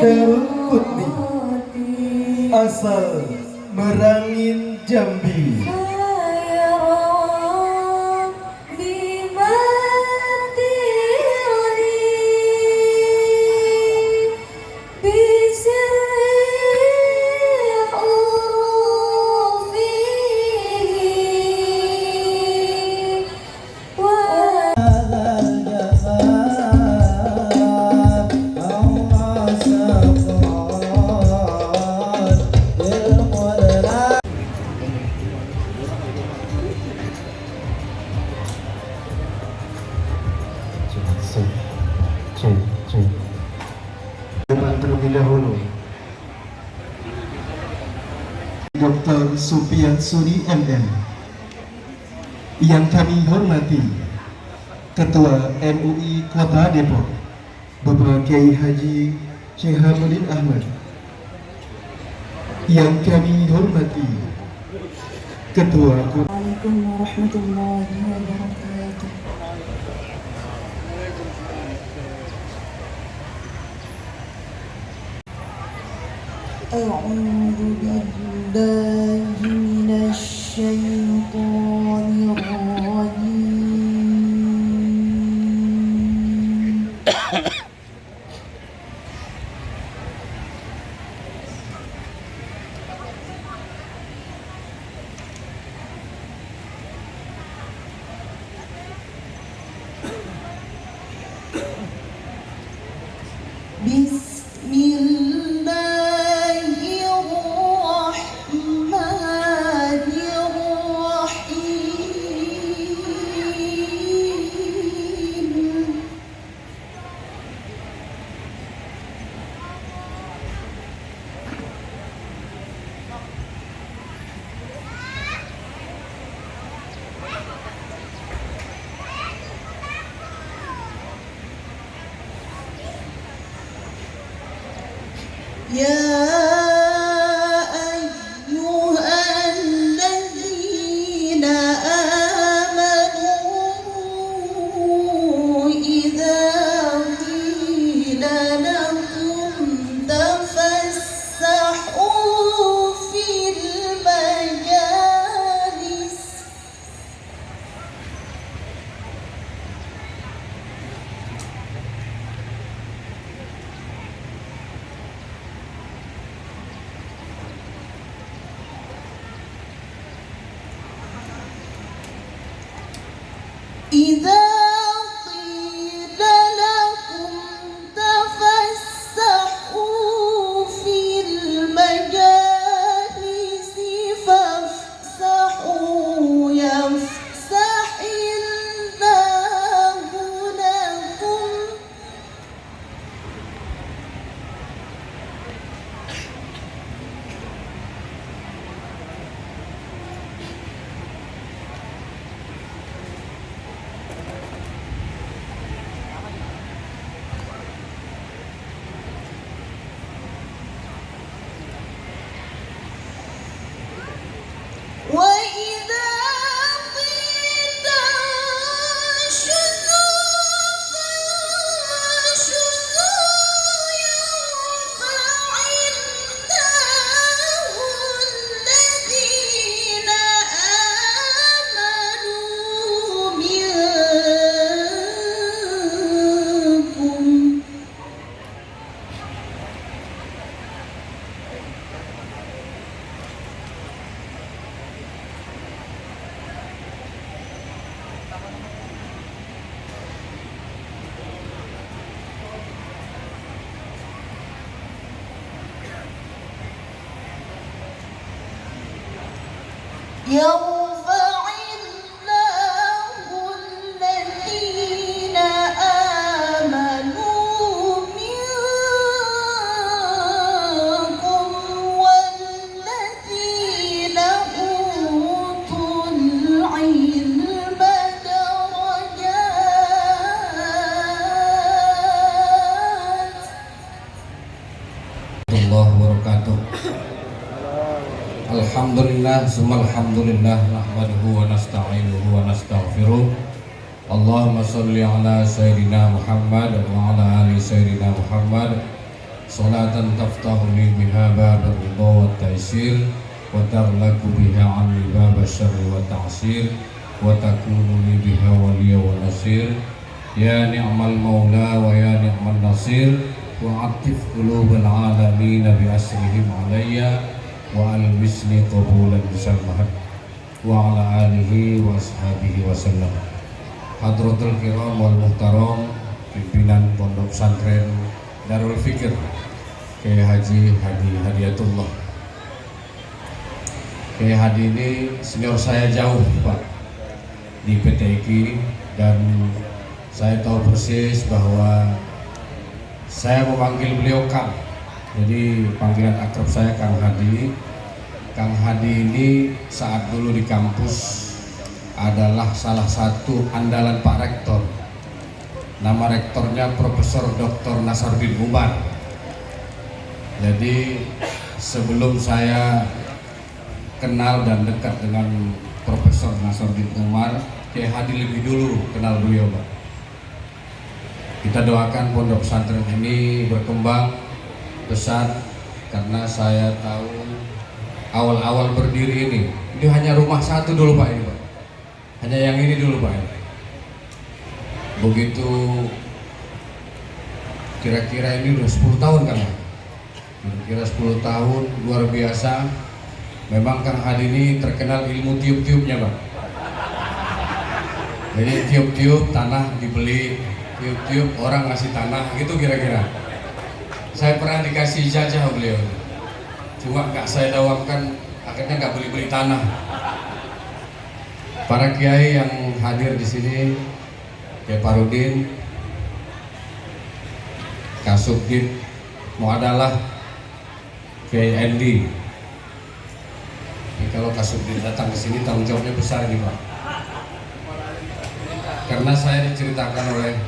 Darul Qutni asal Merangin Jambi. Terlebih dahulu Dr. Supian Suri MM yang kami hormati Ketua MUI Kota Depok Bapak Kiai Haji Syihabuddin Ahmad, yang kami hormati Ketua Assalamualaikum warahmatullahi wabarakatuh. A'udzu billahi minasy syaithanir rajim. Ya ayyuhalladzina amanu idza qila lakum tafassahu fil majalis إذا قيل لكم تفسحوا في المجالس فافسحوا يفسح الله لكم وإذا قيل انشزوا فانشزوا يرفع الله الذين آمنوا منكم يرفع الله الذين آمنوا منكم والذين أوتوا العلم درجات. الله وبركاته. Alhamdulillah, summa alhamdulillah, nahmaduhu wa nasta'inuhu wa nastaghfiruh. Allahumma sholli ala sayyidina Muhammad wa ala ali sayyidina Muhammad. salatan taftahu li biha babal ridha wat taysir wa taghlaqu biha 'anni babal syarri wat ta'sir wa takunu li biha waliya wa nasir. Ya ni'mal maula wa ya ni'mal nasir wa atif qulubal alamin bi asrihim alayya wa albisni qabulan bisalmahat wa ala alihi wa ashabihi wa sallam. Hadratul kiram wal muhtaram, pimpinan Pondok Pesantren Darul Fikir Kiai Haji Hadi Hadiyatullah. Kiai Hadi ini senior saya jauh Pak di PTIQ, dan saya tahu persis bahwa saya memanggil beliau Kang. Jadi panggilan akrab saya Kang Hadi. Kang Hadi ini saat dulu di kampus adalah salah satu andalan Pak Rektor. Nama rektornya Profesor Dr. Nasardin Umar. Jadi sebelum saya kenal dan dekat dengan Profesor Nasardin Umar, Kiai Hadi lebih dulu kenal beliau, Pak. Kita doakan pondok pesantren ini berkembang besar, karena saya tahu awal-awal berdiri ini hanya rumah satu dulu Pak ini, Pak. Hanya yang ini dulu Pak. Begitu kira-kira ini udah 10 tahun kan, Pak? Kira-kira 10 tahun, luar biasa. Memang Kang Hadi ini terkenal ilmu tiup-tiupnya, Pak. Jadi tiup-tiup tanah dibeli, tiup-tiup orang ngasih tanah, gitu kira-kira. Saya pernah dikasih ijazah beliau, cuma nggak saya dawamkan, akhirnya nggak beli-beli tanah. Para kiai yang hadir di sini, Kiai Parudin, Kasubdit, Muadalah, Kiai Endi. Jadi kalau Kasubdit datang ke sini, tanggung jawabnya besar nih Pak. Karena saya diceritakan oleh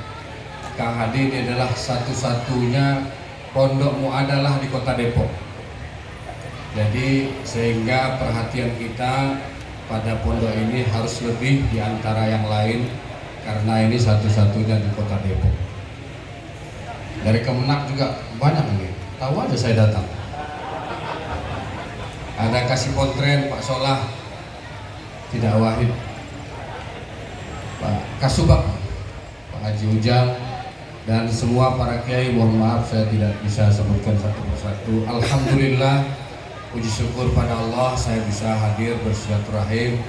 Kang Hadi, ini adalah satu-satunya pondok muadalah di Kota Depok. Jadi sehingga perhatian kita pada pondok ini harus lebih di antara yang lain, karena ini satu-satunya di Kota Depok. Dari Kemenak juga banyak nih, tahu aja saya datang. Ada Kasih Pontren, Pak Solah, Tidak Wahid, Pak Kasubak, Pak Haji Ujang, dan semua para kiai. Mohon maaf saya tidak bisa sebutkan satu persatu. Alhamdulillah, puji syukur pada Allah saya bisa hadir bersilaturahim.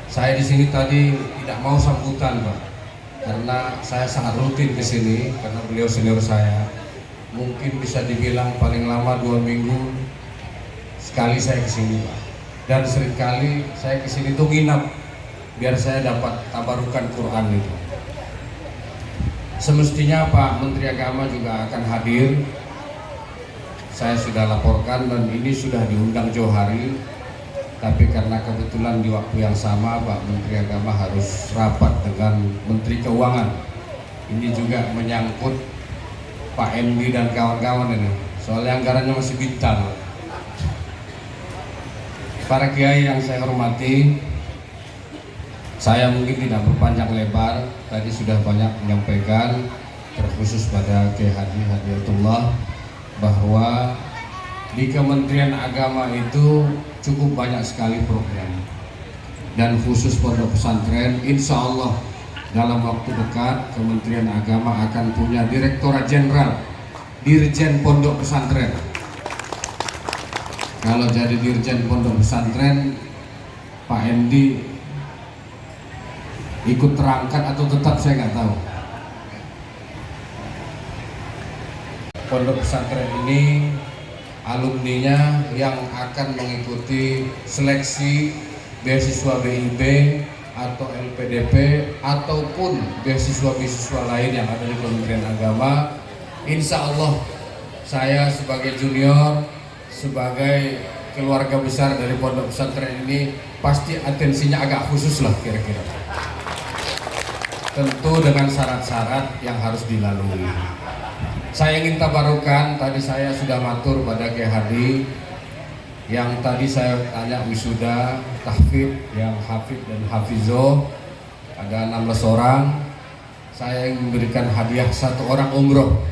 Saya di sini tadi tidak mau sambutan Pak, karena saya sangat rutin ke sini karena beliau senior saya. Mungkin bisa dibilang paling lama 2 minggu sekali saya ke sini Pak. Dan seringkali saya ke sini tuh nginap biar saya dapat tabarukan Quran itu. Semestinya Pak Menteri Agama juga akan hadir. Saya sudah laporkan dan ini sudah diundang jauh hari. Tapi karena kebetulan di waktu yang sama Pak Menteri Agama harus rapat dengan Menteri Keuangan. Ini juga menyangkut Pak MD dan kawan-kawan ini. Soalnya anggarannya masih bintang. Para kiai yang saya hormati, saya mungkin tidak berpanjang lebar, tadi sudah banyak menyampaikan, terkhusus pada Kiai Haji Hadiyatullah, bahwa di Kementerian Agama itu cukup banyak sekali program. Dan khusus pondok pesantren, insya Allah dalam waktu dekat Kementerian Agama akan punya Direktorat Jenderal Dirjen Pondok Pesantren. Kalau jadi Dirjen Pondok Pesantren, Pak MD ikut terangkat atau tetap saya nggak tahu. Pondok pesantren ini alumninya yang akan mengikuti seleksi beasiswa BIB atau LPDP ataupun beasiswa-beasiswa lain yang ada di Kementerian Agama. Insya Allah saya sebagai junior, sebagai keluarga besar dari pondok pesantren ini pasti atensinya agak khusus lah kira-kira. Tentu dengan syarat-syarat yang harus dilalui. Saya ingin tabarukan, tadi saya sudah matur pada Kiai Hadi, yang tadi saya tanya wisuda, tahfidz, yang hafid dan hafizoh, ada 16 orang. Saya ingin memberikan hadiah 1 orang umroh.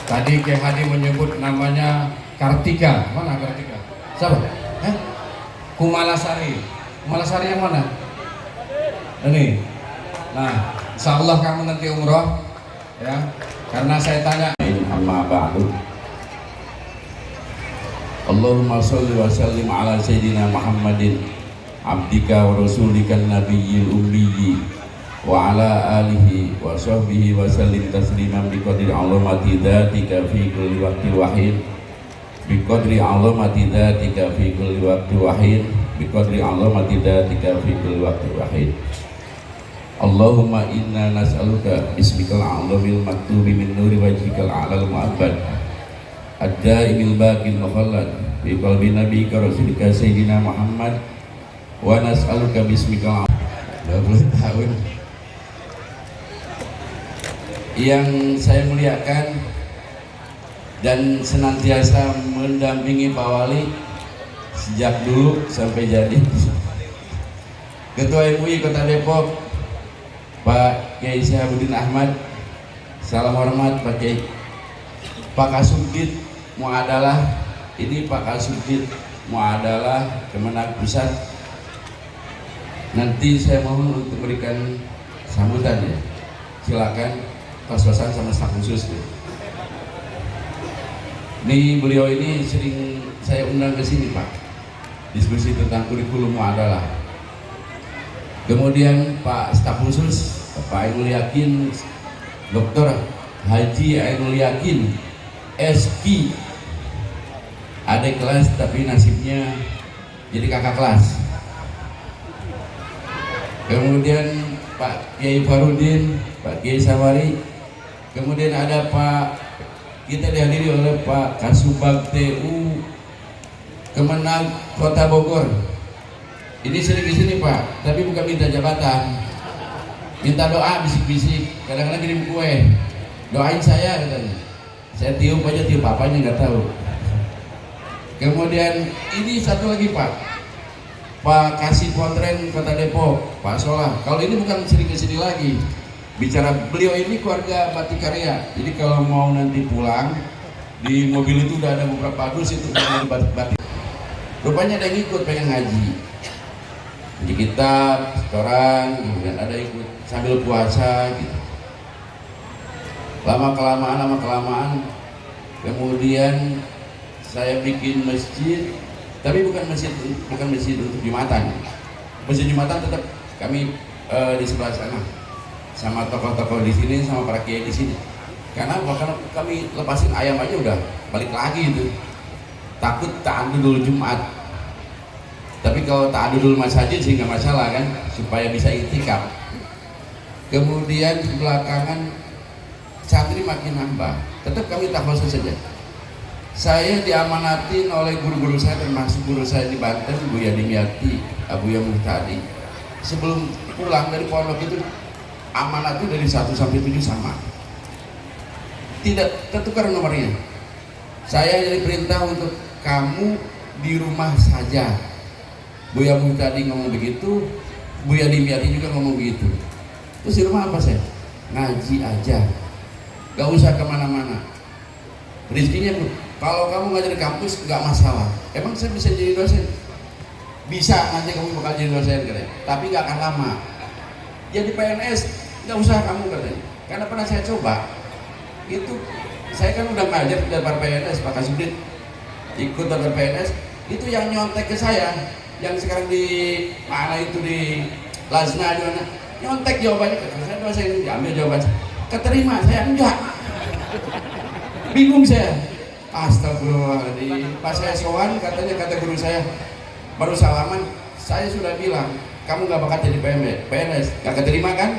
Tadi Kiai Hadi menyebut namanya Kartika. Mana Kartika? Siapa? Kumalasari. Kumalasari yang mana? Ini. Nah, insya Allah kamu nanti umroh, ya. Karena saya tanya. Amma ba'du. Allahumma sholli wa sallim ala sayyidina Muhammadin abdika wa rasulika nabiyil ummi wa ala alihi wa sahbihi wa sallim tasliman bi qadri azamati dzatika fi kulli waqti wahid bi qadri azamati dzatika fi kulli waqti wahid bi qadri azamati dzatika fi kulli waqti wahid. Allahumma inna nas'aluka bismikal azamil maktubi min nuri wajhikal a'lal mu'abbad ad-daimil baqil mukhallad bi qalbi nabiyyika rasulika sayyidina Muhammad wa nas'aluka bismikal 20 tahun. Yang saya muliakan dan senantiasa mendampingi Pak Wali sejak dulu sampai jadi Ketua MUI Kota Depok Pak Kiai Syahabuddin Ahmad, salam hormat Pak Kiai. Pak Kasubdit Muadalah, ini Pak Kasubdit Muadalah Kemenag Pusat. Nanti saya mohon untuk berikan sambutan ya. Silakan pas-pasan sama staf khusus. Ini beliau ini sering saya undang ke sini Pak, diskusi tentang kurikulum muadalah. Kemudian Pak staf khusus Pak Ainul Yakin, Dr. Haji Ainul Yakin, SQ, adik kelas tapi nasibnya jadi kakak kelas. Kemudian Pak Kiai Farudin, Pak Kiai Samari. Kemudian ada Pak, kita dihadiri oleh Pak Kasubag TU Kemenag Kota Bogor. Ini sering di sini Pak, tapi bukan minta jabatan, minta doa bisik-bisik. Kadang-kadang kirim kue, doain saya katanya. Saya tiup aja, tiup apanya nggak tahu. Kemudian ini satu lagi Pak, Pak Kasih Pontren Kota Depok, Pak Solah. Kalau ini bukan sering kesini lagi. Bicara beliau ini keluarga Batik Karya. Jadi kalau mau nanti pulang di mobil itu udah ada beberapa dus itu dari batik. Rupanya ada yang ikut pengen ngaji. Di kitab, setoran, kemudian ada ikut sambil puasa gitu. Lama kelamaan, kemudian saya bikin masjid, tapi bukan masjid untuk Jumatan. Masjid Jumatan tetap kami di sebelah sana, sama tokoh-tokoh di sini, sama para kiai di sini. Karena bahkan kami lepasin ayam aja udah balik lagi itu. Takut ta'adudul Jumat. Tapi kalau ta'adudul masjid sih nggak masalah kan, supaya bisa itikaf. Kemudian belakangan santri makin nambah, tetap kami tahfaz saja. Saya diamanatin oleh guru-guru saya, termasuk guru saya di Banten, Bu Yadimyati, Abu Yamuhtadi. Sebelum pulang dari pondok itu amanatnya dari 1 sampai 7 sama, tidak tertukar nomornya. Saya jadi perintah untuk kamu di rumah saja. Bu Yamuhtadi ngomong begitu, Bu Yadimyati juga ngomong begitu. Terus di rumah apa saya? Ngaji aja, gak usah kemana-mana. Rizkinya Bu, kalau kamu ngajar di kampus nggak masalah. Emang saya bisa jadi dosen? Bisa, nanti kamu bakal jadi dosen katanya. Tapi nggak akan lama. Jadi PNS nggak usah kamu katanya. Karena pernah saya coba. Itu saya kan udah ngajar di daftar PNS, Pak Kasubdit ikut daftar PNS. Itu yang nyontek ke saya, yang sekarang di mana itu di Lazna di mana, nyontek jawabannya. Saya dosen, diambil jawaban, keterima. Saya enggak. Bingung saya. Astagfirullahaladzim. Pas saya sowan, kata guru saya, baru salaman, saya sudah bilang, kamu gak bakal jadi PNS, gak keterima kan?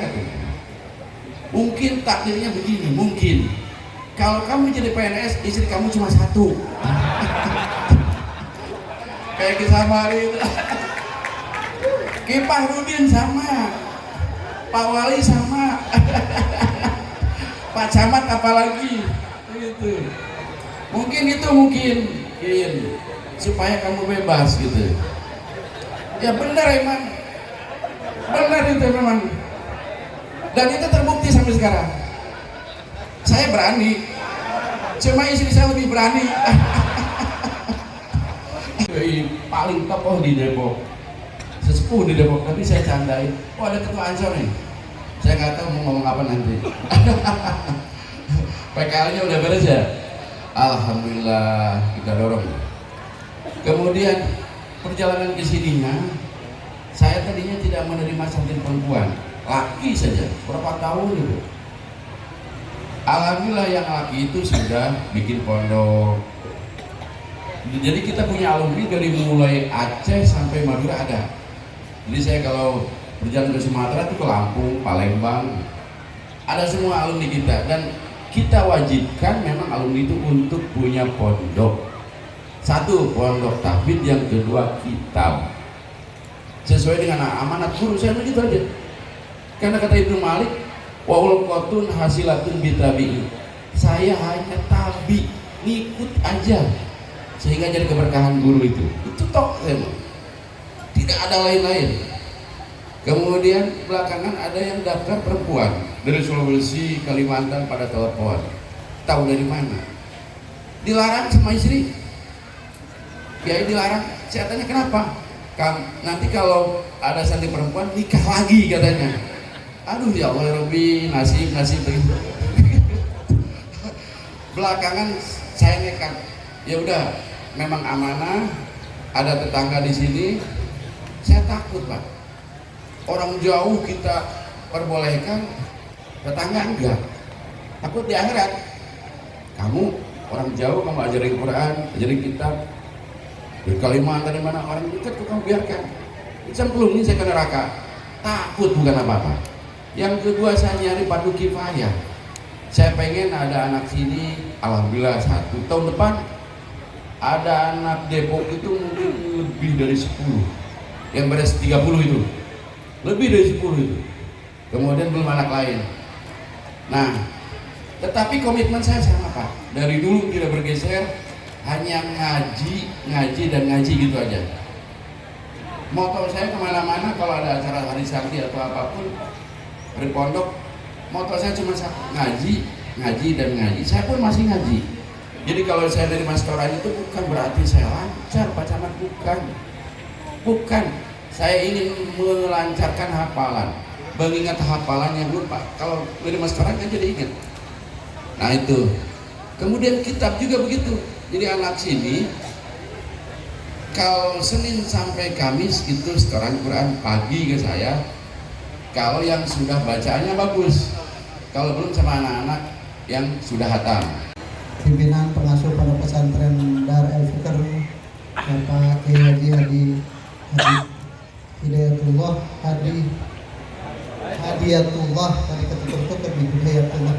Mungkin takdirnya begini, mungkin kalau kamu jadi PNS, istri kamu cuma 1. Kayak kisah hari itu. Kipah Rudin sama, Pak Wali sama, Pak Camat apalagi gitu. Mungkin supaya kamu bebas gitu. Ya benar emang, benar itu memang, dan itu terbukti sampai sekarang. Saya berani Cuma istri saya lebih berani. Paling tokoh di Depok, sesepuh di Depok, tapi saya candain, oh ada ketua Ansor nih, saya nggak tahu mau ngomong apa nanti. PKL-nya udah beres ya? Alhamdulillah, kita dorong. Kemudian perjalanan ke sininya, saya tadinya tidak menerima santri perempuan, laki saja, berapa tahun itu. Alhamdulillah yang laki itu sudah bikin pondok. Jadi kita punya alumni dari mulai Aceh sampai Madura ada. Jadi saya kalau berjalan ke Sumatera itu ke Lampung, Palembang, ada semua alumni kita. Dan kita wajibkan memang alumni itu untuk punya pondok. Satu, pondok tahfidz, yang kedua kitab. Sesuai dengan amanat guru saya begitu aja. Karena kata Ibnu Malik, wa ulqatun hasilatun bitabi'i. Saya hanya tabi, ngikut aja. Sehingga jadi keberkahan guru itu toh saya mau. Tidak ada lain-lain. Kemudian belakangan ada yang daftar perempuan dari Sulawesi, Kalimantan pada telepon. Tahu dari mana? Dilarang sama istri. Ya dilarang. Saya tanya kenapa? Nanti kalau ada santri perempuan nikah lagi katanya. Aduh ya Allah ya Rabbi, nasib begitu. Belakangan saya nekat. Ya udah, memang amanah, ada tetangga di sini. Saya takut Pak, orang jauh kita perbolehkan, tetangga enggak. Takut di akhirat, kamu orang jauh kamu ajarin Quran, ajarin kitab, di Kalimantan di mana orang dekat kok kamu biarkan. Cemplung ini saya ke neraka. Takut bukan apa-apa. Yang kedua, saya nyari padu kifayah. Saya pengen ada anak sini, alhamdulillah 1 tahun depan ada anak Depok itu mungkin lebih dari 10, yang beres 30 itu lebih dari 10 itu, kemudian belum anak lain. Nah, tetapi komitmen saya sama Pak, dari dulu tidak bergeser, hanya ngaji dan ngaji gitu aja. Moto saya kemana-mana kalau ada acara hari sakti atau apapun di pondok, moto saya cuma ngaji dan ngaji. Saya pun masih ngaji. Jadi kalau saya dari Mas Toran itu bukan berarti saya lancar Pak Camat, bukan. Saya ingin melancarkan hafalan, mengingat hafalan yang lupa. Kalau dari Mas Toran kan jadi ingat. Nah itu. Kemudian kitab juga begitu. Jadi anak sini kalau Senin sampai Kamis itu setoran Quran pagi ke saya. Kalau yang sudah bacaannya bagus, kalau belum sama anak-anak yang sudah hatam. Pimpinan pengasuh pondok pesantren Dar El Fikr, Bapak Kiai Haji Hidayatullah Hadiyatullah, tadi ketutup di Hidayatullah,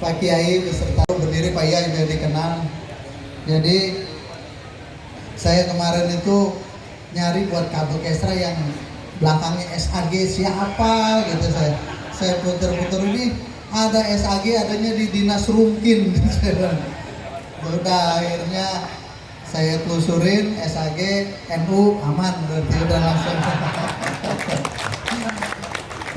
Pak Kiai beserta berdiri Pak Yai yang dikenal. Jadi saya kemarin itu nyari buat kabel kesra yang belakangnya SAG siapa gitu, saya puter-puter, ini ada SAG adanya di Dinas Rumkin. Udah akhirnya saya telusurin SAG NU aman, berarti udah langsung.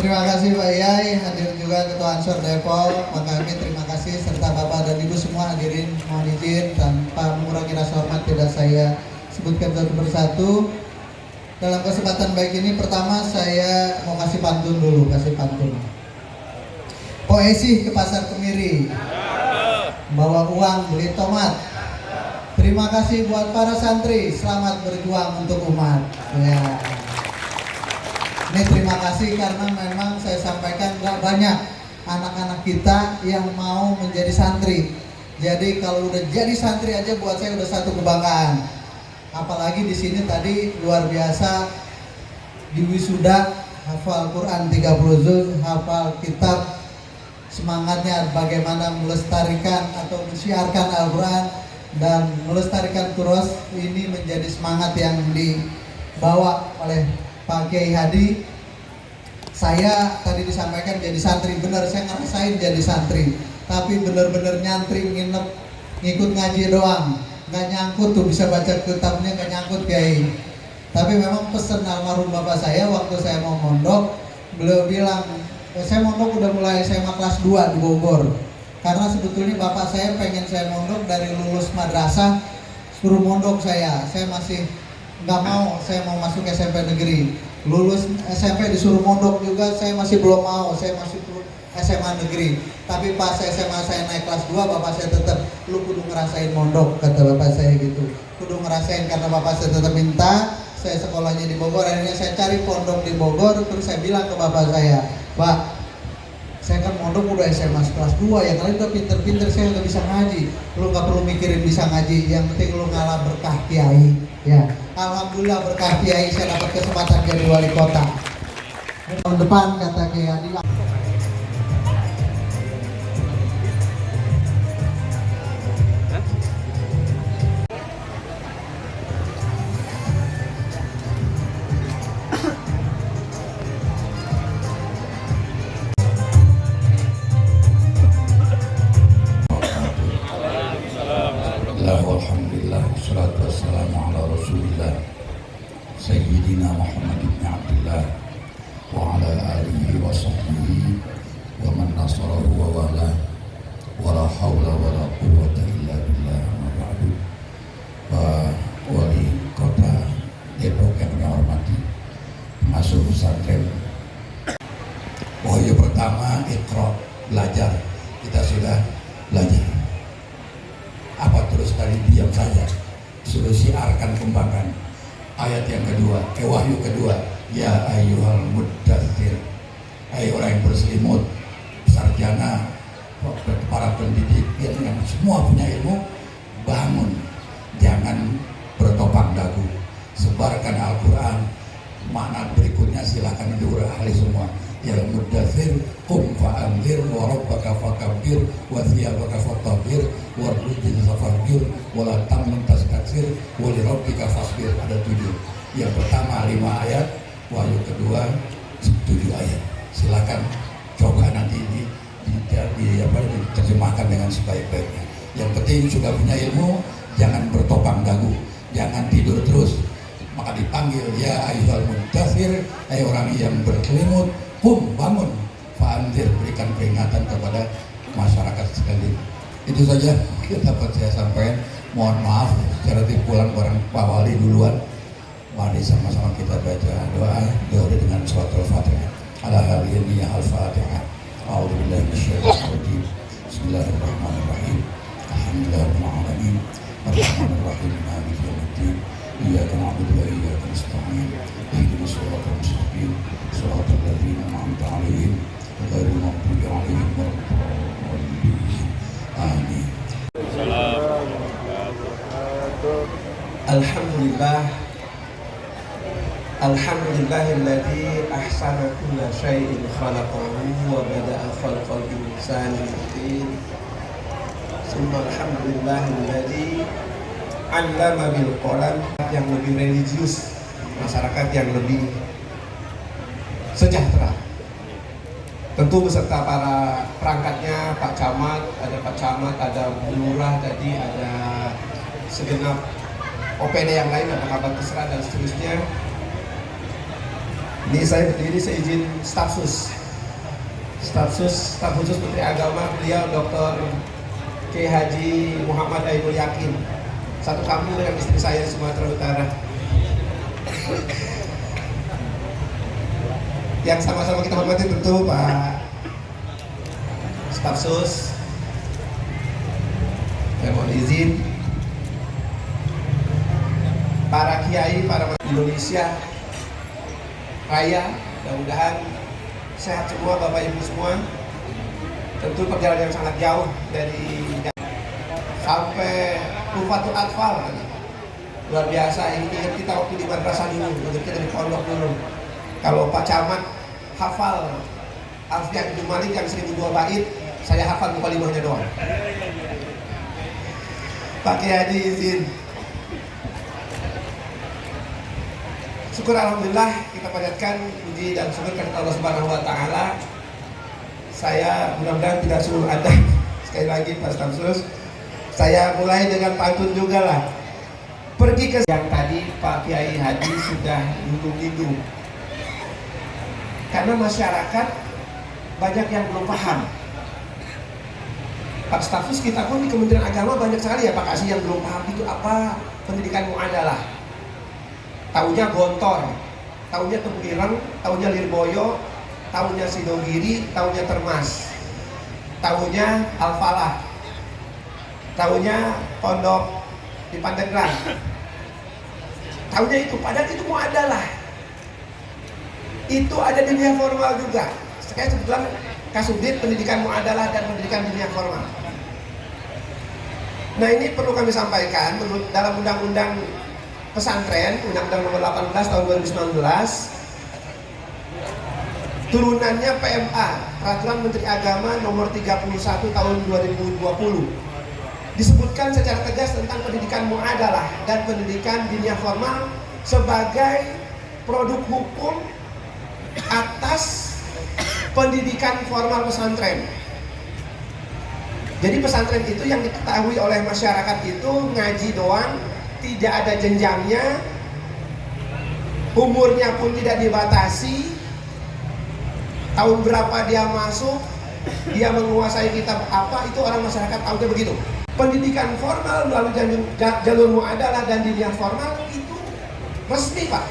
Terima kasih Pak Yai, hadir juga Ketua Ansor Depok. Kami terima kasih serta Bapak dan Ibu semua hadirin, mohon izin tanpa mengurangi rasa hormat tidak saya sebutkan satu persatu. Dalam kesempatan baik ini, pertama saya mau kasih pantun dulu, Poesi ke pasar Kemiri, bawa uang beli tomat. Terima kasih buat para santri, selamat berjuang untuk umat. Ya. Ini terima kasih karena memang saya sampaikan gak banyak anak-anak kita yang mau menjadi santri. Jadi kalau udah jadi santri aja buat saya udah satu kebanggaan. Apalagi di sini tadi luar biasa, di wisuda hafal Quran 30 juz, hafal kitab, semangatnya bagaimana melestarikan atau mensiarkan Al-Quran dan melestarikan turas ini menjadi semangat yang dibawa oleh Pak Kiai Hadi. Saya tadi disampaikan jadi santri, benar saya ngerasain jadi santri, tapi benar-benar nyantri nginep ngikut ngaji doang. Nggak nyangkut tuh, bisa baca kitabnya nggak nyangkut Kiai. Tapi memang pesen almarhum bapak saya waktu saya mau mondok, beliau bilang, saya mondok udah mulai SMA kelas 2 di Bogor. Karena sebetulnya bapak saya pengen saya mondok dari lulus madrasah, suruh mondok saya masih nggak mau, saya mau masuk SMP negeri. Lulus SMP disuruh mondok juga, saya masih belum mau, saya masih SMA negeri. Tapi pas SMA saya naik kelas 2, bapak saya tetap, lu kudu ngerasain mondok, kata bapak saya gitu. Kudu ngerasain, karena bapak saya tetap minta, saya sekolahnya di Bogor, akhirnya saya cari pondok di Bogor. Terus saya bilang ke bapak saya, Pak, saya kan mondok udah SMA kelas 2 ya, kalian udah pinter-pinter, saya udah bisa ngaji. Lu gak perlu mikirin bisa ngaji, yang penting lu ngalah berkah kiai. Ya, alhamdulillah berkah kiai saya dapat kesempatan jadi wali kota. Tahun depan kata Kiai Adi. Alhamdulillah, wassalatu wassalamu ala rasulillah Sayyidina Muhammad ibn Abdullah wa ala alihi wa sahbihi wa man nasarahu wa wala wa la hawla wa la quwwata illa billah wa ba'du. Pak Wali Kota Depok yang kami hormati, masuk pesantren Wahyu pertama, Iqra, belajar. Kita sudah belajar. Apa terus tadi diam saja? Suruh siarkan, kembangkan. Ayat yang kedua, wahyu kedua, ya ayyuhal muddatsir, hai orang yang berselimut, sarjana, para pendidik yang semua punya ilmu, bangun, jangan bertopang dagu, sebarkan Al-Quran. Makna berikutnya silakan diurut ahli semua. Ya muddatsir, qum fa'anzir wa rabbaka fakabbir wa thiyabaka fatahhir wa rujza fahjur wa la tamnun tastakthir wa li rabbika fasbir. Ada 7. Yang pertama 5 ayat, wahyu kedua 7 ayat. Silakan coba nanti diterjemahkan dengan sebaik-baiknya. Yang penting sudah punya ilmu, jangan bertopang dagu, jangan tidur terus. Maka dipanggil, ya ayyuhal muddatsir, hai orang yang berselimut, bangun, fa'anzir, berikan peringatan kepada masyarakat sekalian. Itu saja yang dapat saya sampaikan. Mohon maaf secara pulang barang Pak Wali duluan. Mari sama-sama kita baca doa dengan surat Al-Fatihah. Ala halini al-Fatihah. A'udzubillahi minasyaitonir rajim. Bismillahirrahmanirrahim. Alhamdulillahirabbil alamin. Arrahmanirrahim. Maliki yaumiddin. Iyyaka na'budu wa iyyaka nasta'in. Ihdinas siratal mustaqim. Shiratal ladzina an'amta 'alaihim ghairil maghdubi 'alaihim waladdallin. Amin. Alhamdulillah, alhamdulillahilladzi ahsana kulla syai'in khalaqahu wa bada'a khalqal insani min tin. Summa alhamdulillahilladzi 'allama bil qalam, yang lebih religius, masyarakat yang lebih sejahtera. Tentu beserta para perangkatnya, Pak Camat, ada Bu Lurah tadi, ada segenap OPD yang lain, ada kabar Kesra dan seterusnya. Ini saya berdiri, saya izin staf khusus Menteri Agama, beliau Dr. K. Haji Muhammad Ainul Yakin, satu kampung dengan istri saya di Sumatera Utara. Yang sama-sama kita hormati tentu Pak Staf Sus, saya mohon izin, para kiai, para Indonesia Raya, mudah-mudahan sehat semua Bapak Ibu semua. Tentu perjalanan yang sangat jauh dari sampai Lufatul Atfal, luar biasa. Ingat kita waktu di madrasah dulu, kita di pondok dulu. Kalau Pak Camat hafal Alfiah Ibnu Malik yang 1002 bait, saya hafal mukalimahnya doang. Pak Kiai Haji izin. Syukur alhamdulillah, kita panjatkan puji dan syukur kepada Allah Subhanahu wa taala. Saya mudah-mudahan tidak suruh ada. Sekali lagi Pak Stamsus, saya mulai dengan pantun juga lah. Pergi ke yang tadi Pak Kiai Haji sudah nyinggung-nyinggung. Karena masyarakat banyak yang belum paham. Pak Stafus kita pun di Kementerian Agama banyak sekali ya Pak Kasih yang belum paham itu apa pendidikan muadalah. Taunya Gontor, taunya Temurang, taunya Lirboyo, taunya Sidogiri, taunya Termas, taunya Al-Falah, taunya Pondok di Pandeglang. Taunya itu, padahal itu muadalah. Itu ada di dunia formal juga. Saya sebutkan Kasubdit pendidikan muadalah dan pendidikan dunia formal. Nah ini perlu kami sampaikan menurut dalam Undang-Undang Pesantren, Undang-Undang Nomor 18 Tahun 2019, turunannya PMA, Peraturan Menteri Agama Nomor 31 Tahun 2020, disebutkan secara tegas tentang pendidikan muadalah dan pendidikan dunia formal sebagai produk hukum atas pendidikan formal pesantren. Jadi pesantren itu yang diketahui oleh masyarakat itu ngaji doang, tidak ada jenjangnya, umurnya pun tidak dibatasi, tahun berapa dia masuk, dia menguasai kitab apa, itu orang masyarakat tahunya begitu. Pendidikan formal melalui jalur muadalah dan dunia formal itu resmi Pak.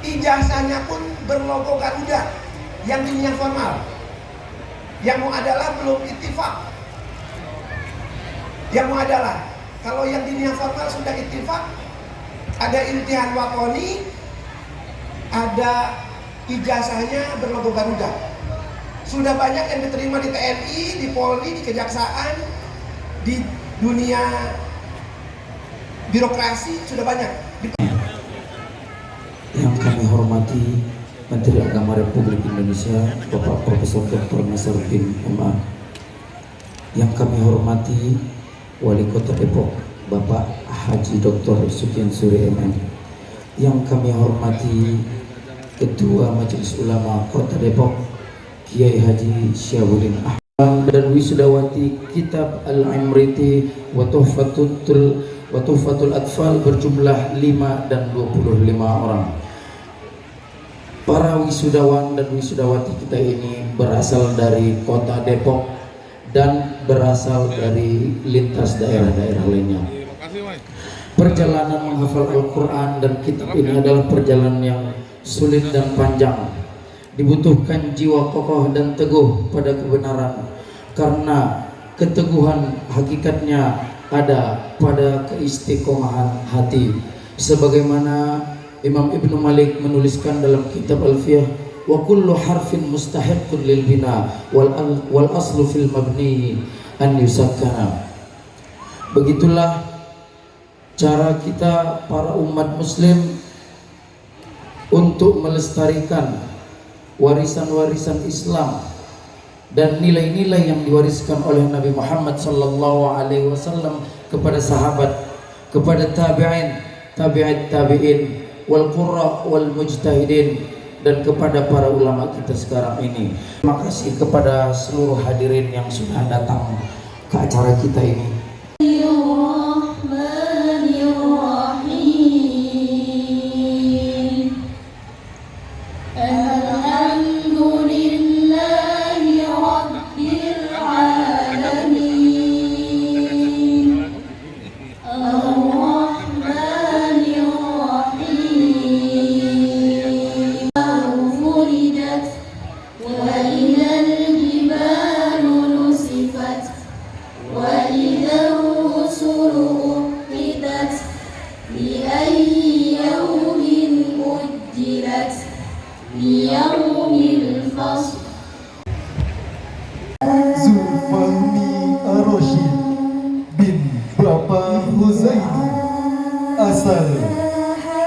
Ijazahnya pun berlogo Garuda yang dunia formal. Yang muadalah belum ittifaq. Yang muadalah, kalau yang dunia formal sudah ittifaq, ada imtihan wakoni, ada ijazahnya berlogo Garuda. Sudah banyak yang diterima di TNI, di Polri, di Kejaksaan, di dunia birokrasi sudah banyak. Yang kami hormati Menteri Agama Republik Indonesia Bapak Profesor Dr. Nasaruddin MA. Yang kami hormati Wali Kota Depok Bapak Haji Dr. Sufyan Suri MM. Yang kami hormati Ketua Majelis Ulama Kota Depok Kiai Haji Syahbudin Ahmad dan wisudawati Kitab Al-Imriti wa Tuhfatul Atfal berjumlah 5 dan 25 orang. Para wisudawan dan wisudawati kita ini berasal dari kota Depok dan berasal dari lintas daerah-daerah lainnya. Perjalanan menghafal Al-Quran dan kitab ini adalah perjalanan yang sulit dan panjang. Dibutuhkan jiwa kokoh dan teguh pada kebenaran, karena keteguhan hakikatnya ada pada keistiqomahan hati. Sebagaimana Imam Ibnu Malik menuliskan dalam kitab Alfiyah, wa kullu harfin mustahiqqun lil bina wal aslu fil mabni an yusakkana. Begitulah cara kita para umat muslim untuk melestarikan warisan-warisan Islam dan nilai-nilai yang diwariskan oleh Nabi Muhammad sallallahu alaihi wasallam kepada sahabat, kepada tabi'in, tabi'at tabi'in, wal qurra wal mujtahidin, dan kepada para ulama kita sekarang ini. Terima kasih kepada seluruh hadirin yang sudah datang ke acara kita ini. Zulfahmi Ar-Rasyid bin Bapak Huzaini, asal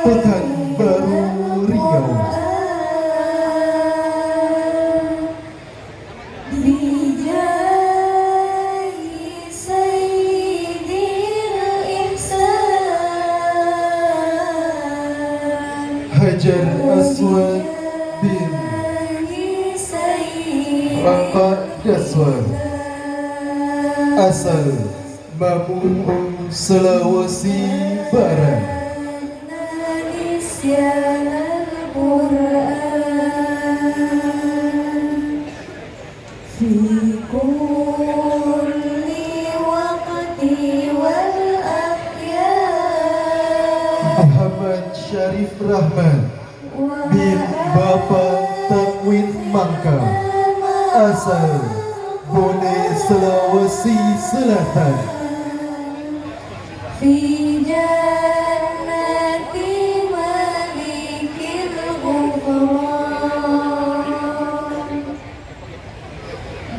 Pekanbaru Riau. Hajar Aswad bin Rangka Daswar, asal Mamuhun Sulawesi Barat. في كل Muhammad Syarif Rahman bin Bapak Takwin Mangka, asal Bone, Sulawesi Selatan. في جنة ملك الغفران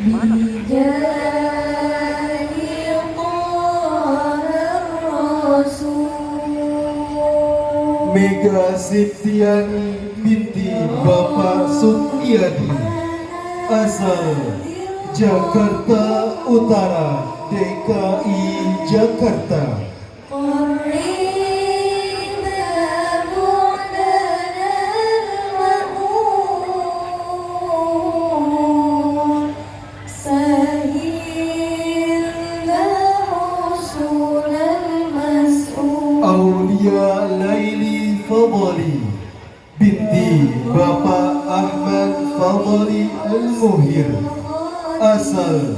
بجاه طه الرسول. Mega Septiani binti Bapak Sutyadi, asal Jakarta Utara, DKI Jakarta. Aulia Laili Fadli binti Bapak Ahmad Fadli Al-Muhir, asal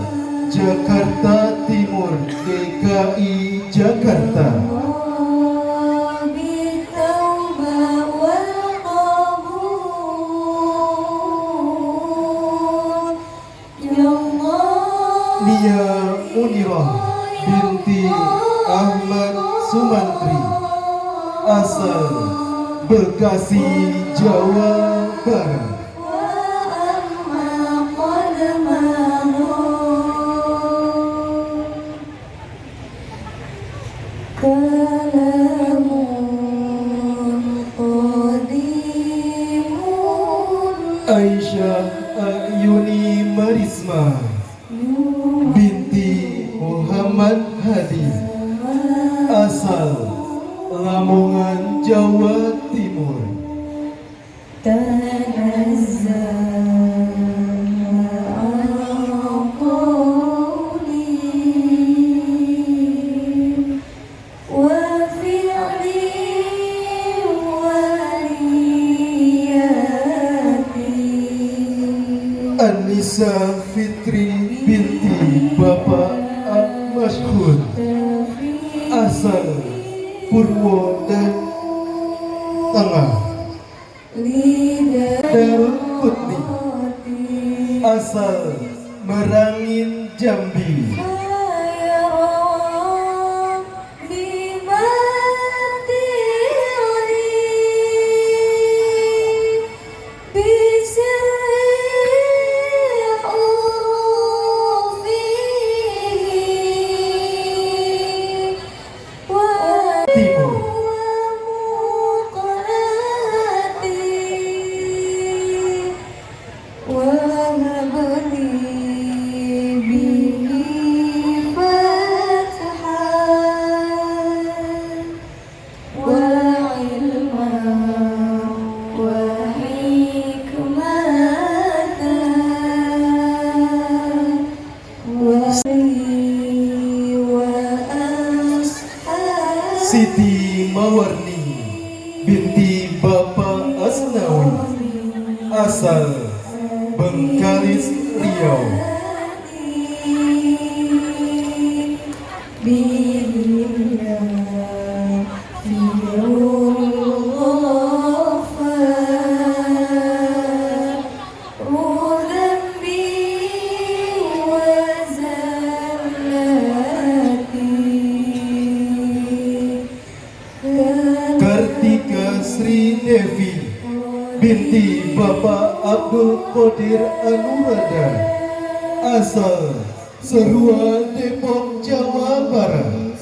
Jakarta Timur, DKI Jakarta. Nia Munirah binti Ahmad Sumantri, asal Bekasi, Jawa Barat. Aisyah Ayuni Marisma binti Muhammad Hadi, asal Lamongan, Jawa Timur. Anissa Fitri binti Bapak Masyhur, asal Purwo dan Tengah. Darul Qutni, asal Merangin, Jambi. Timur. Siti Mawarni binti Bapak Asnawi, asal Bengkalis, Riau. Kartika Sri Devi binti Bapak Abdul Qadir Anuradha, asal Serua, Depok, Jawa Barat.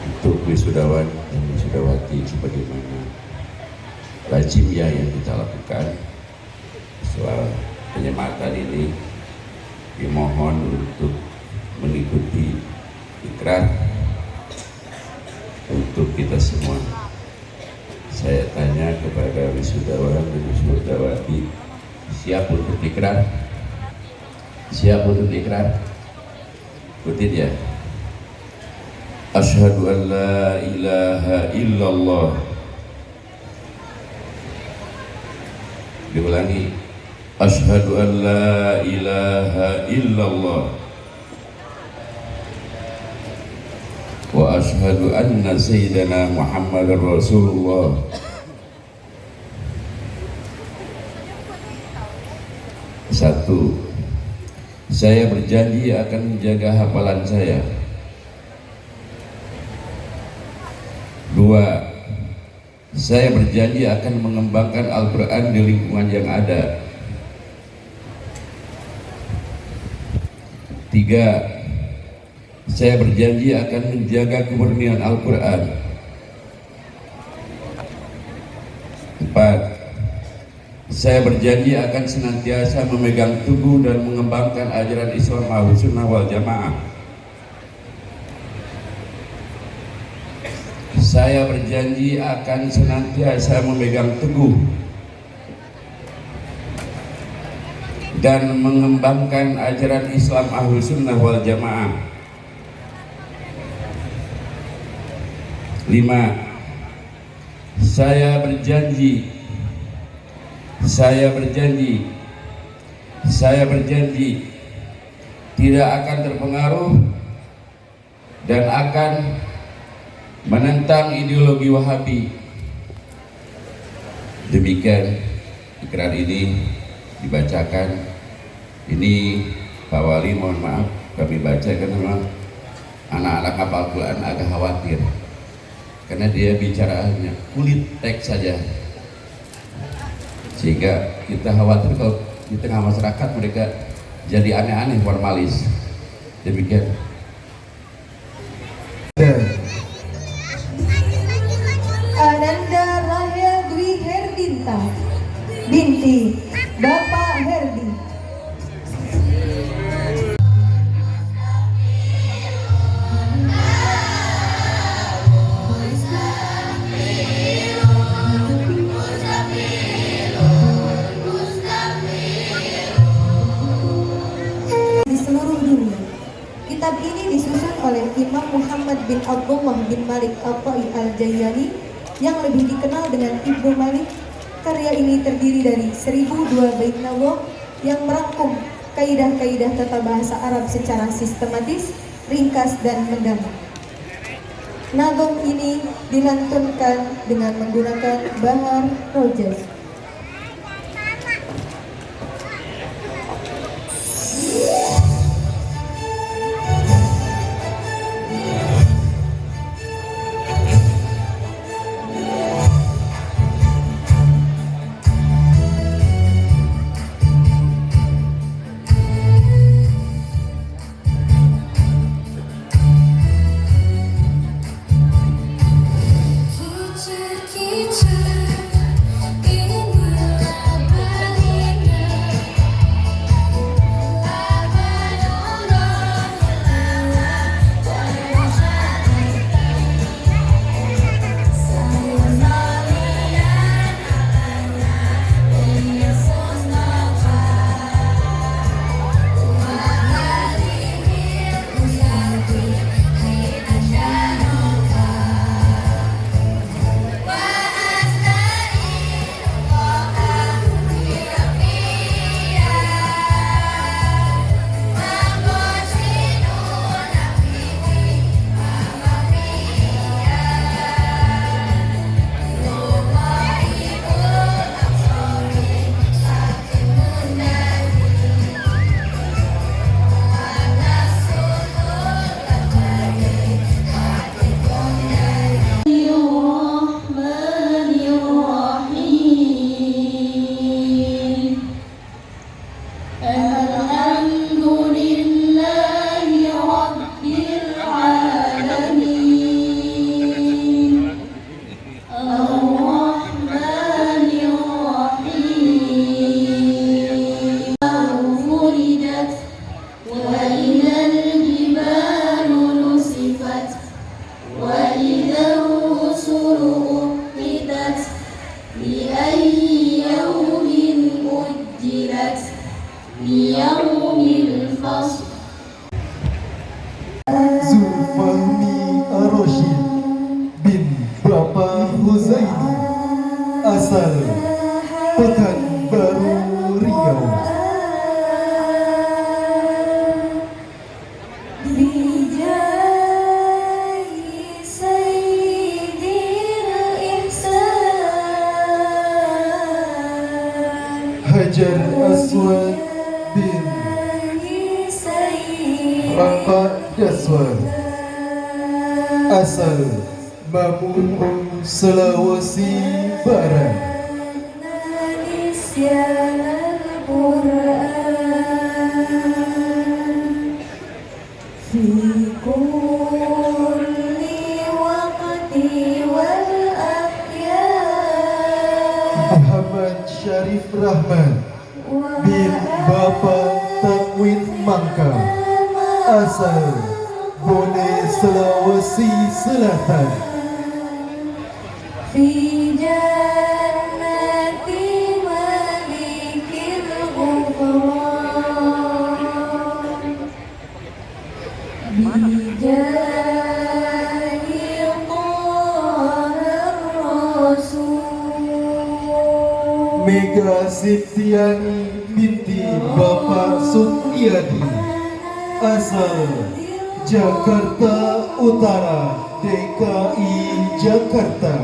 Untuk wisudawan dan wisudawati, sebagaimana lazimnya yang kita lakukan soal penyematan ini, dimohon untuk mengikuti ikrar untuk kita semua. Saya tanya kepada wisudawan dan wisudawati, siap untuk ikrar? Siap untuk ikrar? Ikutin ya. Asyhadu an la ilaha illallah. Diulangi. Asyhadu an la ilaha illallah wa wa ashhadu anna sayyidana Muhammadar Rasulullah. Satu, saya berjanji akan menjaga hafalan saya. Dua, saya berjanji akan mengembangkan Al-Quran di lingkungan yang ada. Tiga, saya berjanji akan menjaga kemurnian Al-Quran. Empat, saya berjanji akan senantiasa memegang teguh dan mengembangkan ajaran Islam Ahlussunnah wal Jamaah. Saya berjanji akan senantiasa memegang teguh dan mengembangkan ajaran Islam Ahlussunnah wal Jamaah. 5. Saya berjanji tidak akan terpengaruh dan akan menentang ideologi Wahabi. Demikian ikrar ini dibacakan. Ini Pak Wali, mohon maaf kami baca karena memang anak-anak hafal Quran agak khawatir karena dia bicaranya kulit teks saja, sehingga kita khawatir kalau di tengah masyarakat mereka jadi aneh-aneh, formalis. Demikian. Ananda Rahel Dwi Herdinta binti Bapak Herdi. Di seluruh dunia, kitab ini disusun oleh Imam Muhammad bin Abdullah bin Malik Al-Qa'i Al-Jayyani yang lebih dikenal dengan Ibnu Malik. Karya ini terdiri dari 1002 bait nawaw yang merangkum kaidah-kaidah tata bahasa Arab secara sistematis, ringkas dan mendalam. Nagom ini dilantunkan dengan menggunakan bahar rojas. Zulfahmi Ar-Rasyid bin Bapak Huzaini, asal Pekanbaru Riau. Bijaya Hajar Aswad bin Rahmat Daswar, asal Mamuju, Sulawesi Barat. Muhammad Syarif Rahman bin Bapak Takwin Mangka, asal Bone, Sulawesi Selatan. Mega Siptiani binti Bapak Sutyadi, asal Jakarta Utara, DKI Jakarta.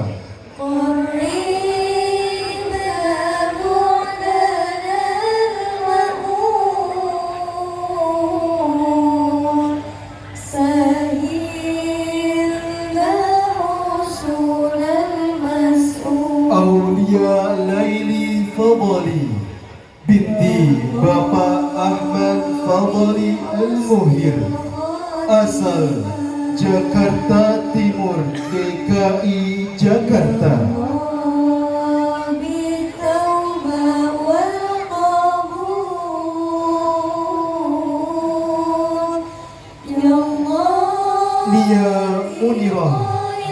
Aulia Laili Fadali binti Bapak Ahmad Fadali Al-Muhir, asal Jakarta Timur, DKI Jakarta. Nia Munirah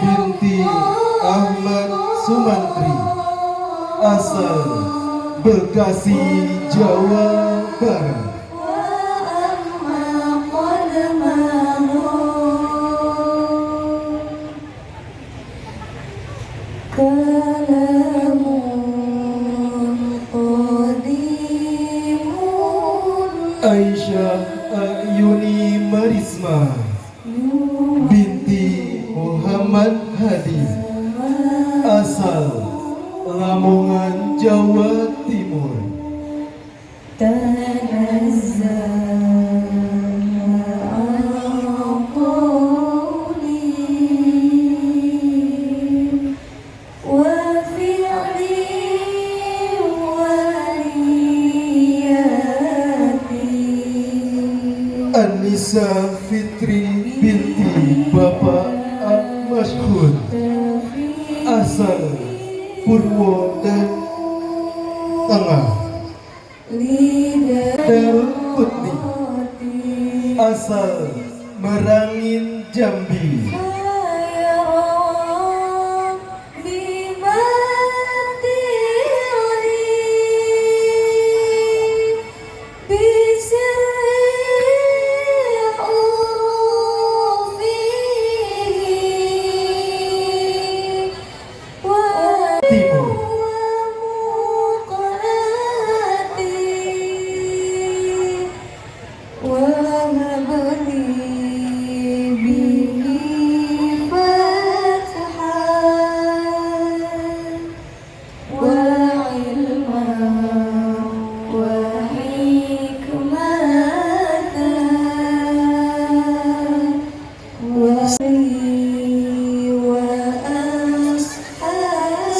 binti Ahmad Sumantri, asal Bekasi, Jawa Barat. Aisyah Ayuni Marisma binti Muhammad Hadi, asal Lamongan, Jawa Timur. Anissa Fitri binti Bapak Masyhur, asal Purwo dan Tengah. Darul Putri, asal Merangin, Jambi.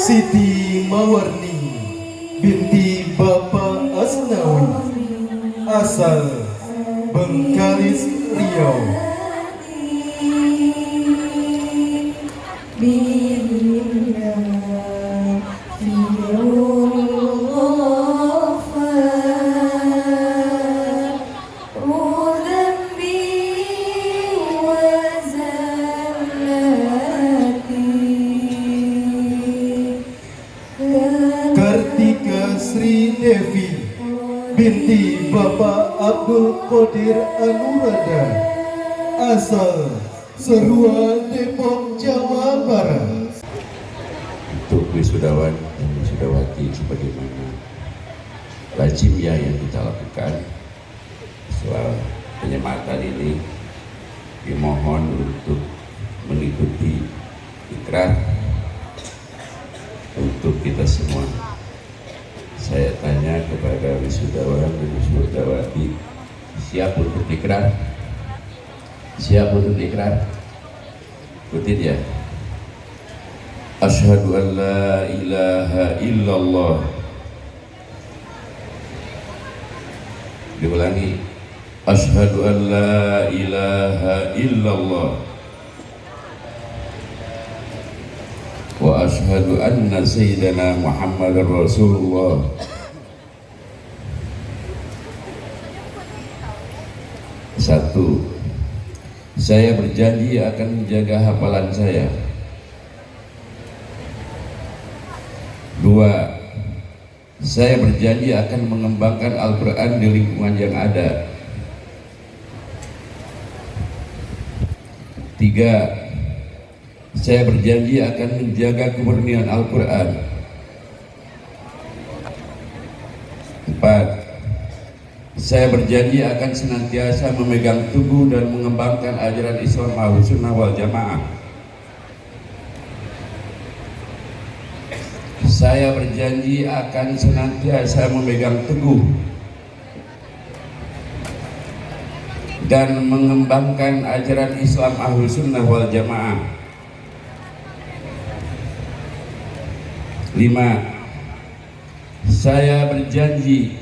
Siti Mawarni binti Bapak Asnawi, asal Bengkalis, Riau. Kartika Sri Devi binti Bapak Abdul Qadir Anurada, asal Serua, Depok, Jawa Barat. Untuk wisudawan dan wisudawati sebagaimana lazimnya yang kita lakukan soal penyematan ini, dimohon untuk mengikuti ikrar untuk kita semua. Saya tanya kepada wisudawan dan wisudawati, siap untuk ikrar? Siap untuk ikrar? Ikutin ya. Asyhadu an la ilaha illallah. Diulangi. Asyhadu an la ilaha illallah. Wa asyhadu anna sayyidana Muhammadar Rasulullah. Satu, saya berjanji akan menjaga hafalan saya. Dua, saya berjanji akan mengembangkan Al-Quran di lingkungan yang ada. Tiga, saya berjanji akan menjaga kemurnian Al-Quran. Empat, saya berjanji akan senantiasa memegang teguh dan mengembangkan ajaran Islam Ahlussunnah wal Jamaah. Saya berjanji akan senantiasa memegang teguh dan mengembangkan ajaran Islam Ahlussunnah wal Jamaah. 5. Saya berjanji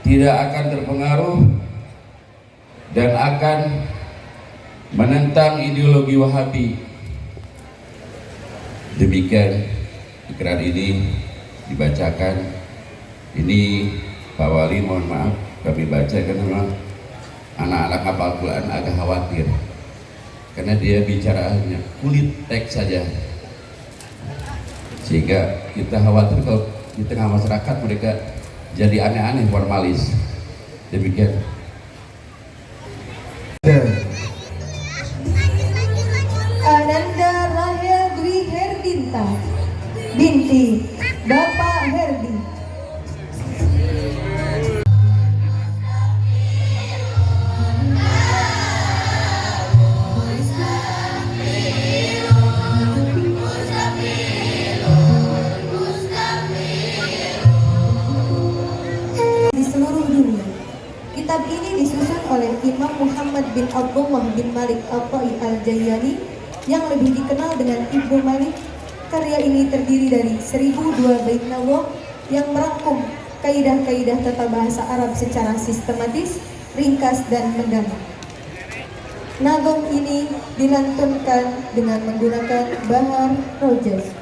tidak akan terpengaruh dan akan menentang ideologi Wahabi. Demikian ikrar ini dibacakan. Ini Pak Wali, mohon maaf kami baca karena memang anak-anak hafal Quran agak khawatir karena dia bicara hanya kulit teks saja, sehingga kita khawatir kalau di tengah masyarakat mereka jadi aneh-aneh, formalis. Demikian. Ananda Rahel Dwi Herdinta binti Bapak Herdi. Di seluruh dunia, kitab ini disusun oleh Imam Muhammad bin Abdullah bin Malik Al-Qa'i Al-Jayyani yang lebih dikenal dengan Ibnu Malik. Karya ini terdiri dari 1002 bait nawah yang merangkum kaidah-kaidah tata bahasa Arab secara sistematis, ringkas, dan mendalam. Nagom ini dilantunkan dengan menggunakan bahar rojas.